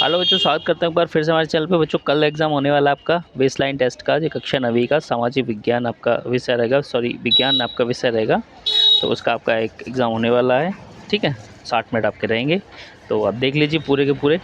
Hello बच्चों, स्वागत करते हैं एक बार फिर से हमारे चैनल पे। बच्चों कल एग्जाम होने वाला है आपका बेसलाइन टेस्ट का, जो कक्षा 9वीं का सामाजिक विज्ञान आपका विषय रहेगा, विज्ञान आपका विषय रहेगा। तो उसका आपका एक एग्ज़ाम होने वाला है, ठीक है। 60 मिनट आपके रहेंगे, तो आप देख लीजिए पूरे के पूरे।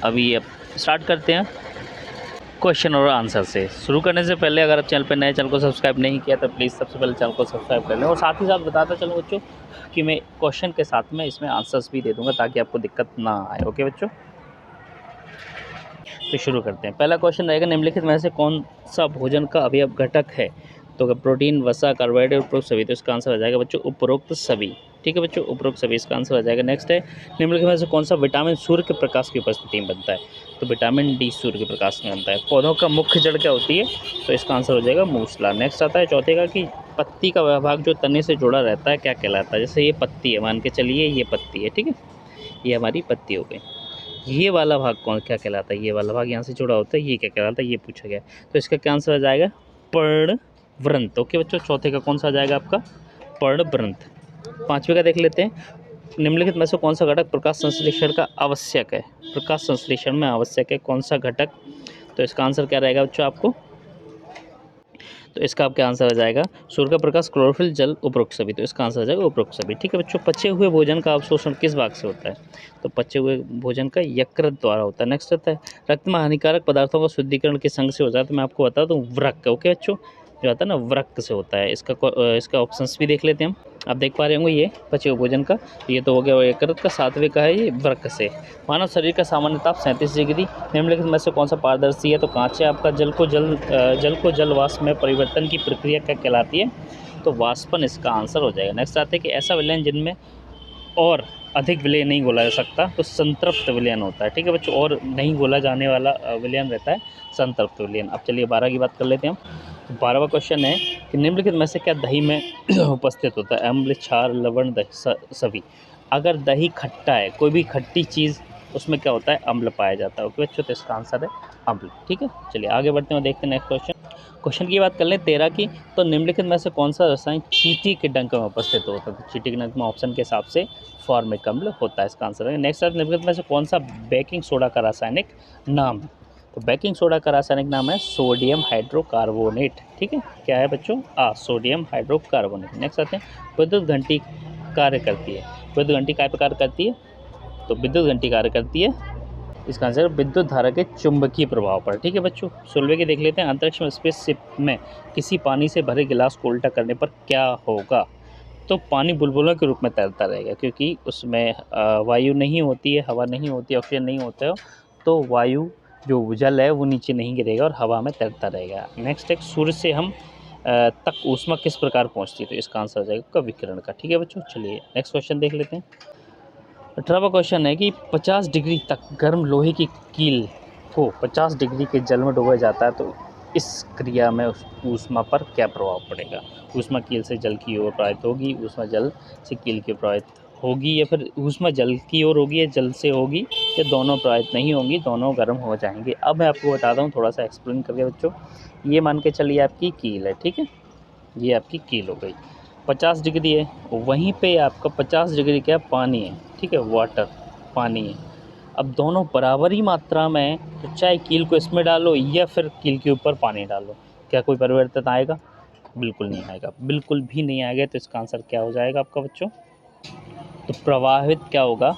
अभी अब स्टार्ट करते हैं क्वेश्चन और आंसर से। शुरू करने से पहले अगर आप चैनल पर नए, चैनल को सब्सक्राइब नहीं किया तो प्लीज़ सबसे पहले चैनल को सब्सक्राइब कर लें। और साथ ही साथ बताता चलूँ बच्चों कि मैं क्वेश्चन के साथ में इसमें आंसर्स भी दे दूँगा, ताकि आपको दिक्कत ना आए। ओके बच्चों, तो शुरू करते हैं। पहला क्वेश्चन रहेगा, निम्नलिखित में से कौन सा भोजन का अवयव घटक है? तो प्रोटीन, वसा, कार्बोहाइड्रेट, उपरोक्त सभी। तो इसका आंसर आ जाएगा बच्चों उपरोक्त सभी। ठीक है बच्चों, उपरोक्त सभी इसका आंसर आ जाएगा। नेक्स्ट है, निम्नलिखित में से कौन सा विटामिन सूर्य के प्रकाश की उपस्थिति में बनता है? तो विटामिन डी सूर्य के प्रकाश में बनता है। पौधों का मुख्य जड़ क्या होती है? तो इसका आंसर हो जाएगा मूसला। नेक्स्ट आता है चौथे का, कि पत्ती का वह भाग जो तने से जुड़ा रहता है क्या कहलाता है? जैसे ये पत्ती है, मान के चलिए ये पत्ती है, ठीक है, ये हमारी पत्ती हो गई। ये वाला भाग कौन क्या कहलाता है? ये वाला भाग यहाँ से जुड़ा होता है, ये क्या कहलाता है? ये पूछा गया। तो इसका क्या आंसर आ जाएगा? पर्णवृंत। ओके बच्चों, चौथे का कौन सा आ जाएगा आपका? पर्णवृंत। पांचवे का देख लेते हैं, निम्नलिखित में से कौन सा घटक प्रकाश संश्लेषण का आवश्यक है? प्रकाश संश्लेषण में आवश्यक है कौन सा घटक? तो इसका आंसर क्या रहेगा बच्चों आपको? तो इसका आपका आंसर आ जाएगा सूर्य का प्रकाश, क्लोरोफिल, जल, उपरोक्त सभी। तो इसका आंसर आ जाएगा उपरोक्त सभी। ठीक है बच्चों, पचे हुए भोजन का अवशोषण किस भाग से होता है? तो पचे हुए भोजन का यकृत द्वारा होता है। नेक्स्ट आता है, रक्त में हानिकारक पदार्थों का शुद्धिकरण किस अंग से होता है? तो मैं आपको बता दूं, वृक्क। ओके बच्चों, जो आता है ना वृक्क से होता है। इसका ऑप्शंस भी देख लेते हैं हम। आप देख पा रहे होंगे ये पचे हुए भोजन का, ये तो हो गया यकृत का। सातवें का है ये वृक्क से। मानव शरीर का सामान्य ताप 37 डिग्री। निम्नलिखित में से कौन सा पारदर्शी है? तो कांच है आपका। जल को जल वाष्प में परिवर्तन की प्रक्रिया क्या कहलाती है? तो वाष्पन इसका आंसर हो जाएगा। नेक्स्ट आते हैं कि ऐसा विलयन जिनमें और अधिक विलय नहीं घोला जा सकता, तो संतृप्त विलयन होता है। ठीक है बच्चों, और नहीं घोला जाने वाला विलयन रहता है संतृप्त विलयन। अब चलिए 12 की बात कर लेते हैं हम। तो 12वां क्वेश्चन है कि निम्नलिखित में से क्या दही में उपस्थित होता है? अम्ल, क्षार, लवण, दही, सभी। अगर दही खट्टा है, कोई भी खट्टी चीज़, उसमें क्या होता है? अम्ल पाया जाता है। ओके बच्चों, तो इसका आंसर है अम्ल। ठीक है, चलिए आगे बढ़ते हैं, देखते हैं नेक्स्ट क्वेश्चन की बात कर लें 13 की। तो निम्नलिखित में से कौन सा रसायन चींटी के डंक में उपस्थित होता है? तो चींटी के डंक में ऑप्शन के हिसाब से फॉर्मिक अम्ल होता है, इसका आंसर है। नेक्स्ट है, निम्नलिखित में से कौन सा बेकिंग सोडा का रासायनिक नाम है? तो बेकिंग सोडा का रासायनिक नाम है सोडियम हाइड्रोकार्बोनेट। ठीक है, क्या है बच्चों? Sodium hydrocarbonate. नेक्स्ट आते हैं, विद्युत घंटी कार्य करती है। विद्युत घंटी काय प्रकार करती है? तो विद्युत घंटी कार्य करती है, इसका आंसर विद्युत धारा के चुंबकीय प्रभाव पर। ठीक है बच्चों, 16 की देख लेते हैं, अंतरिक्ष में स्पेसशिप में किसी पानी से भरे गिलास को उल्टा करने पर क्या होगा? तो पानी बुलबुलों के रूप में तैरता रहेगा, क्योंकि उसमें वायु नहीं होती है, हवा नहीं होती है, ऑक्सीजन नहीं होता है, तो वायु जो जल है वो नीचे नहीं गिरेगा और हवा में तैरता रहेगा। नेक्स्ट एक, सूर्य से हम तक ऊष्मा किस प्रकार पहुंचती है? तो इसका आंसर हो जाएगा विकिरण का। ठीक है बच्चों, चलिए नेक्स्ट क्वेश्चन देख लेते हैं। 18वां क्वेश्चन है कि 50 डिग्री तक गर्म लोहे की कील को 50 डिग्री के जल में डुबोया जाता है, तो इस क्रिया में उस ऊष्मा पर क्या प्रभाव पड़ेगा? ऊष्मा कील से जल की ओर प्रवाहित होगी, ऊष्मा जल से कील की प्रवाहित होगी, या फिर ऊष्मा जल की ओर होगी या जल से होगी, या दोनों प्रवाहित नहीं होंगी, दोनों गर्म हो जाएंगे। अब मैं आपको बताता हूँ थोड़ा सा एक्सप्लेन करके बच्चों। ये मान के चलिए आपकी कील है, ठीक है, ये आपकी कील हो गई, 50 डिग्री है, वहीं पे आपका 50 डिग्री क्या पानी है, ठीक है, वाटर, पानी है। अब दोनों बराबर ही मात्रा में, तो चाहे कील को इसमें डालो या फिर कील के ऊपर पानी डालो, क्या कोई परिवर्तन आएगा? बिल्कुल नहीं आएगा, बिल्कुल भी नहीं आएगा। तो इसका आंसर क्या हो जाएगा आपका बच्चों? तो प्रवाहित क्या होगा?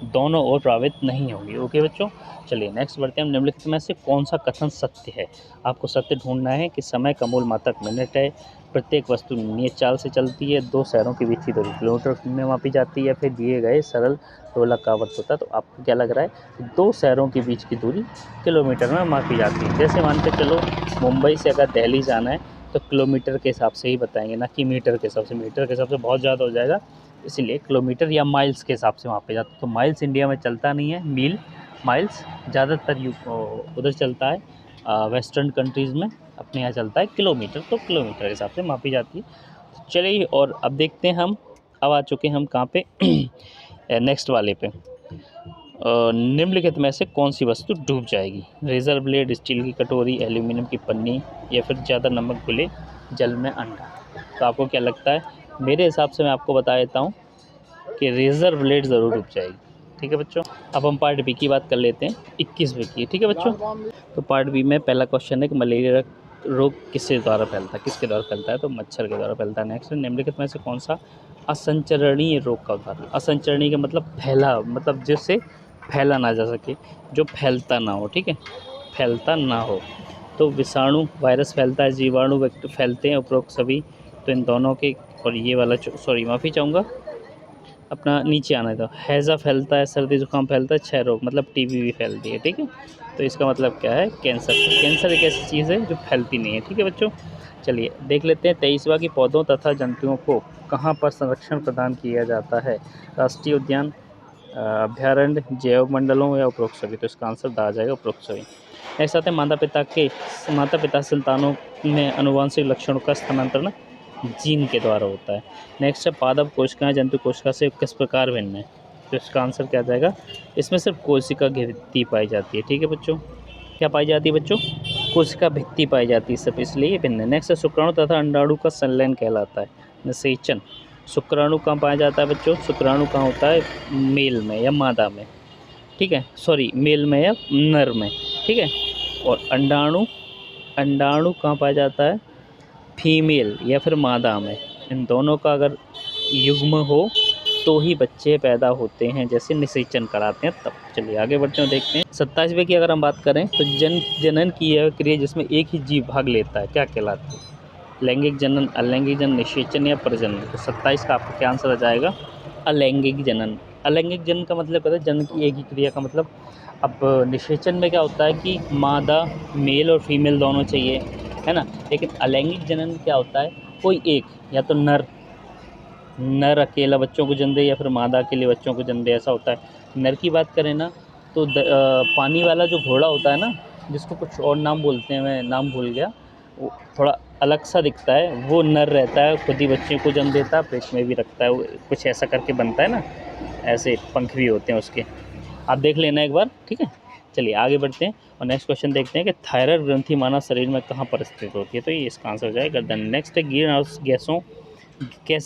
दोनों ओर प्रभावित नहीं होगी। ओके बच्चों, चलिए नेक्स्ट बढ़ते हैं हम। निम्नलिखित में से कौन सा कथन सत्य है? आपको सत्य ढूंढना है कि समय का मूल मात्रक मिनट है, प्रत्येक वस्तु नियत चाल से चलती है, दो शहरों के बीच की दूरी किलोमीटर में मापी जाती है, फिर दिए गए सरल दोलक का वर्त होता है। तो आपको क्या लग रहा है कि दो शहरों के बीच की दूरी किलोमीटर में मापी जाती है? जैसे मान के चलो, मुंबई से अगर दिल्ली जाना है तो किलोमीटर के हिसाब से ही बताएंगे, ना कि मीटर के हिसाब से। मीटर के हिसाब से बहुत ज़्यादा हो जाएगा, इसीलिए किलोमीटर या माइल्स के हिसाब से मापे जाते हैं। तो माइल्स इंडिया में चलता नहीं है, मील, माइल्स ज़्यादातर उधर चलता है, वेस्टर्न कंट्रीज़ में। अपने यहाँ चलता है किलोमीटर, तो किलोमीटर के हिसाब से मापी जाती है। तो चलिए, और अब देखते हैं हम, अब आ चुके हैं हम कहाँ पे नेक्स्ट वाले पे। निम्नलिखित में से कौन सी वस्तु डूब जाएगी? रेजर ब्लेड, स्टील की कटोरी, एल्यूमिनियम की पन्नी, या फिर ज़्यादा नमक घुले जल में अंडा। तो आपको क्या लगता है? मेरे हिसाब से मैं आपको बता देता हूँ कि रेज़र ब्लेड ज़रूर डूब जाएगी। ठीक है बच्चों। अब हम पार्ट बी की बात कर लेते हैं, 21वीं की। ठीक है बच्चों। तो पार्ट बी में पहला क्वेश्चन है कि मलेरिया रोग किसके द्वारा फैलता है, किसके द्वारा फैलता है, तो मच्छर के द्वारा फैलता है। नेक्स्ट, निम्नलिखित में से कौन सा असंचरणीय रोग का उदाहरण। असंचरणीय का मतलब फैला, मतलब जिससे फैला ना जा सके, जो फैलता ना हो। ठीक है, फैलता ना हो। तो विषाणु, वायरस फैलता है, जीवाणु फैलते हैं, उपरोक्त सभी। तो इन दोनों के, और ये वाला सॉरी माफ़ी चाहूँगा, अपना नीचे आना था। हैज़ा फैलता है, सर्दी जुकाम फैलता है, क्षय रोग मतलब टीबी भी फैलती है। ठीक है, तो इसका मतलब क्या है, कैंसर। कैंसर एक ऐसी चीज़ है जो फैलती नहीं है। ठीक है बच्चों, चलिए देख लेते हैं 23वां की पौधों तथा जंतुओं को कहाँ पर संरक्षण प्रदान किया जाता है। राष्ट्रीय उद्यान, अभ्यारण्य, जैव मंडलों या उपरोक्त सभी। तो इसका आंसर आ जाएगा उपरोक्त सभी। नेक्स्ट आते हैं माता पिता संतानों में अनुवांशिक लक्षणों का स्थानांतरण जीन के द्वारा होता है। नेक्स्ट है पादप कोशिकाएं जंतु कोशिका से किस प्रकार भिन्न है। तो इसका आंसर क्या जाएगा, इसमें सिर्फ कोशिका भित्ति पाई जाती है। ठीक है बच्चों, क्या पाई जाती है बच्चों, कोशिका भित्ति पाई जाती है सिर्फ, इसलिए ये भिन्न है। नेक्स्ट है शुक्राणु तथा अंडाणु का संलयन कहलाता है निषेचन। शुक्राणु कहाँ पाया जाता है बच्चों, शुक्राणु कहाँ होता है, मेल में या मादा में। ठीक है, सॉरी मेल में या नर में। ठीक है, और अंडाणु कहाँ पाया जाता है, फीमेल या फिर मादा में। इन दोनों का अगर युग्म हो तो ही बच्चे पैदा होते हैं, जैसे निषेचन कराते हैं तब। चलिए आगे बढ़ते हैं, देखते हैं 27वें की अगर हम बात करें तो जनन की यह क्रिया जिसमें एक ही जीव भाग लेता है क्या कहलाती है। लैंगिक जनन, अलैंगिक जनन, निषेचन या प्रजनन। तो 27 का आपका क्या आंसर आ जाएगा, अलैंगिक जनन। अलैंगिक जनन का मतलब कहता है जनन की एक ही क्रिया का मतलब। अब निषेचन में क्या होता है कि मादा, मेल और फीमेल दोनों चाहिए, है ना। लेकिन अलैंगिक जनन क्या होता है, कोई एक, या तो नर अकेला बच्चों को जन्म दे या फिर मादा अकेले बच्चों को जन्म दे, ऐसा होता है। नर की बात करें ना तो पानी वाला जो घोड़ा होता है ना, जिसको कुछ और नाम बोलते हैं, मैं नाम भूल गया, वो थोड़ा अलग सा दिखता है, वो नर रहता है, खुद ही बच्चे को जन्म देता है, पेट में भी रखता है, वो कुछ ऐसा करके बनता है ना, ऐसे पंख भी होते हैं उसके, आप देख लेना एक बार। ठीक है, चलिए आगे बढ़ते हैं और नेक्स्ट क्वेश्चन देखते हैं कि थायराइड ग्रंथि मानव शरीर में कहाँ पर स्थित होती है। तो ये इसका आंसर हो जाएगा गर्दन। नेक्स्ट है ग्रीन हाउस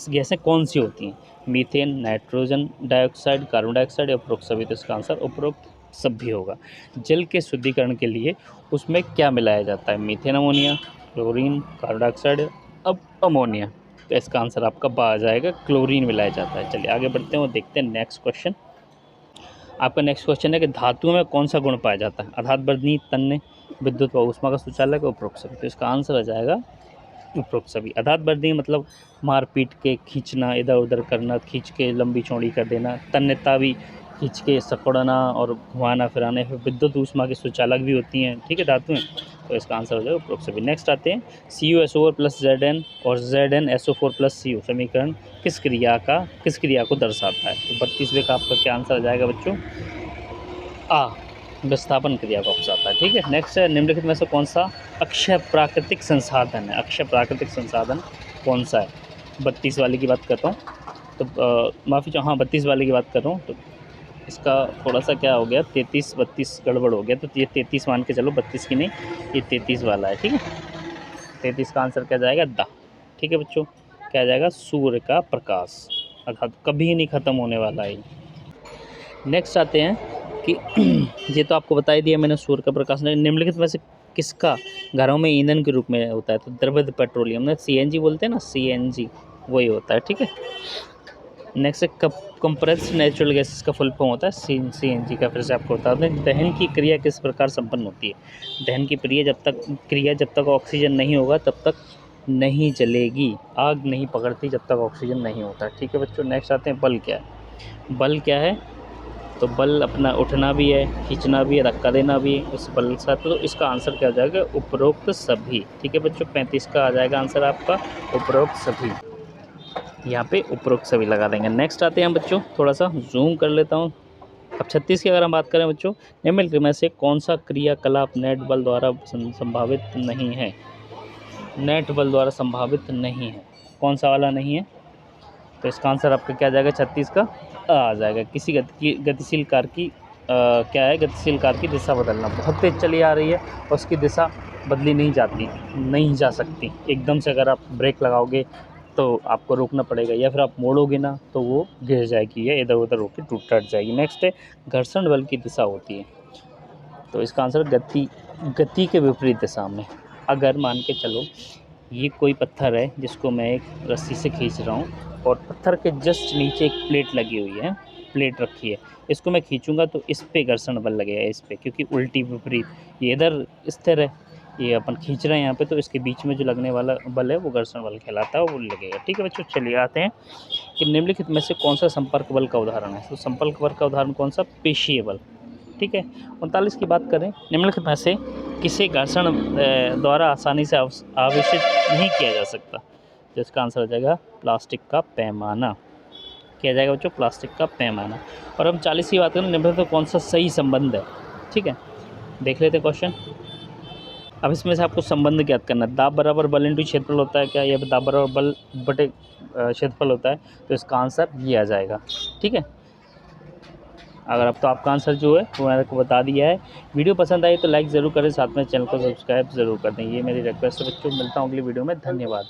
गैसें कौन सी होती हैं, methane, nitrogen dioxide, carbon dioxide या उपरोक्त सभी। तो इसका आंसर उपरोक्त सभी होगा। जल के शुद्धिकरण के लिए उसमें क्या मिलाया जाता है, methane, ammonia, chlorine, carbon dioxide, अब अमोनिया। तो इसका आंसर आपका आ जाएगा क्लोरीन मिलाया जाता है। चलिए आगे बढ़ते हैं और देखते हैं नेक्स्ट क्वेश्चन। आपका नेक्स्ट क्वेश्चन है कि धातुओं में कौन सा गुण पाया जाता है, अर्थात बर्धनी, तन्य, विद्युत व ऊष्मा का सुचालक, उपरोक्त सभी। तो इसका आंसर आ जाएगा उपरोक्त सभी। अर्थात बर्धनी मतलब मारपीट के, खींचना, इधर उधर करना, खींच के लंबी चौड़ी कर देना। तन्यता भी खींच के सकोड़ना और घुमाना फिराने। फिर विद्युत ऊष्मा के सुचालक भी होती हैं। ठीक है, धातुएं। तो इसका आंसर हो जाएगा उपरोक्त सभी। नेक्स्ट आते हैं CuSO4 प्लस Zn और ZnSO4 प्लस Cu समीकरण किस क्रिया को दर्शाता है। तो 32वें का आपका क्या आंसर आ जाएगा बच्चों, विस्थापन क्रिया को दर्शाता है। ठीक है, नेक्स्ट है निम्नलिखित में से कौन सा अक्षय प्राकृतिक संसाधन है, अक्षय प्राकृतिक संसाधन कौन सा है। 32 वाले की बात करता हूँ, तो माफ़ी चाहूँ, हाँ 32 वाले की बात कर रहा हूँ। तो इसका थोड़ा सा क्या हो गया, 33-32 गड़बड़ हो गया, तो ये 33 मान के चलो, 32 की नहीं, ये 33 वाला है। ठीक है, 33 का आंसर क्या जाएगा, द। ठीक है बच्चों, क्या जाएगा, सूर्य का प्रकाश, अर्थात कभी नहीं ख़त्म होने वाला है। नेक्स्ट आते हैं कि ये तो आपको बता ही दिया मैंने, सूर्य का प्रकाश निम्नलिखित में से किसका घरों में ईंधन के रूप में होता है। तो द्रवित पेट्रोलियम में CNG बोलते हैं ना, CNG वही होता है। ठीक है, नेक्स्ट है कंप्रेस्ड नेचुरल गैसेस का फुल फॉर्म होता है CNG का। फिर से आपको बता दें, दहन की क्रिया किस प्रकार संपन्न होती है। दहन की क्रिया जब तक ऑक्सीजन नहीं होगा तब तक नहीं जलेगी, आग नहीं पकड़ती जब तक ऑक्सीजन नहीं होता। ठीक है बच्चों, नेक्स्ट आते हैं बल क्या है। बल क्या है, तो बल अपना उठना भी है, खींचना भी है, धक्का देना भी है उस बल के साथ। तो इसका आंसर क्या हो जाएगा, उपरोक्त सभी। ठीक है बच्चों, 35 का आ जाएगा आंसर आपका उपरोक्त सभी। यहाँ पे उपरोक्त सभी लगा देंगे। नेक्स्ट आते हैं बच्चों, थोड़ा सा जूम कर लेता हूँ। अब 36 की अगर हम बात करें बच्चों, निम्नलिखित में से कौन सा क्रियाकलाप नेट बल द्वारा संभावित नहीं है। नेट बल द्वारा संभावित नहीं है, कौन सा वाला नहीं है। तो इसका आंसर आपका क्या जाएगा, 36 का आ जाएगा। किसी गतिशील कार की क्या है, गतिशील कार की दिशा बदलना। बहुत तेज़ चली आ रही है उसकी दिशा बदली नहीं जा सकती एकदम से। अगर आप ब्रेक लगाओगे तो आपको रोकना पड़ेगा, या फिर आप मोड़ोगे ना तो वो गिर जाएगी या इधर उधर होकर टूट जाएगी। नेक्स्ट है घर्षण बल की दिशा होती है, तो इसका आंसर गति के विपरीत दिशा में। अगर मान के चलो ये कोई पत्थर है जिसको मैं एक रस्सी से खींच रहा हूँ और पत्थर के जस्ट नीचे एक प्लेट लगी हुई है, प्लेट रखी है, इसको मैं खींचूंगा तो इस पे घर्षण बल लगेगा, इस पे, क्योंकि उल्टी विपरीत, ये इधर स्थिर है, ये अपन खींच रहे हैं यहाँ पे, तो इसके बीच में जो लगने वाला बल है वो घर्षण बल कहलाता है, वो लगेगा। ठीक है बच्चों, चलिए आते हैं कि निम्नलिखित में से कौन सा संपर्क बल का उदाहरण है। तो संपर्क बल का उदाहरण कौन सा? पेशीय बल। ठीक है। 39 की बात करें, निम्नलिखित में से किसे घर्षण द्वारा आसानी से आवेशित नहीं किया जा सकता, तो इसका आंसर हो जाएगा प्लास्टिक का पैमाना। किया जाएगा बच्चों प्लास्टिक का पैमाना। और हम 40 की बात करें, निम्नलिखित में कौन सा सही संबंध है। ठीक है, देख लेते क्वेश्चन। अब इसमें से आपको संबंध ज्ञात करना है। दाब बराबर बल इंटू क्षेत्रफल होता है क्या, या दाब बराबर बल बटे क्षेत्रफल होता है, तो इसका आंसर ये आ जाएगा। ठीक है, अगर अब तो आपका आंसर जो है वो मैंने आपको बता दिया है। वीडियो पसंद आई तो लाइक ज़रूर करें, साथ में चैनल को सब्सक्राइब ज़रूर कर दें, ये मेरी रिक्वेस्ट है बच्चों। मिलता हूँ अगली वीडियो में, धन्यवाद।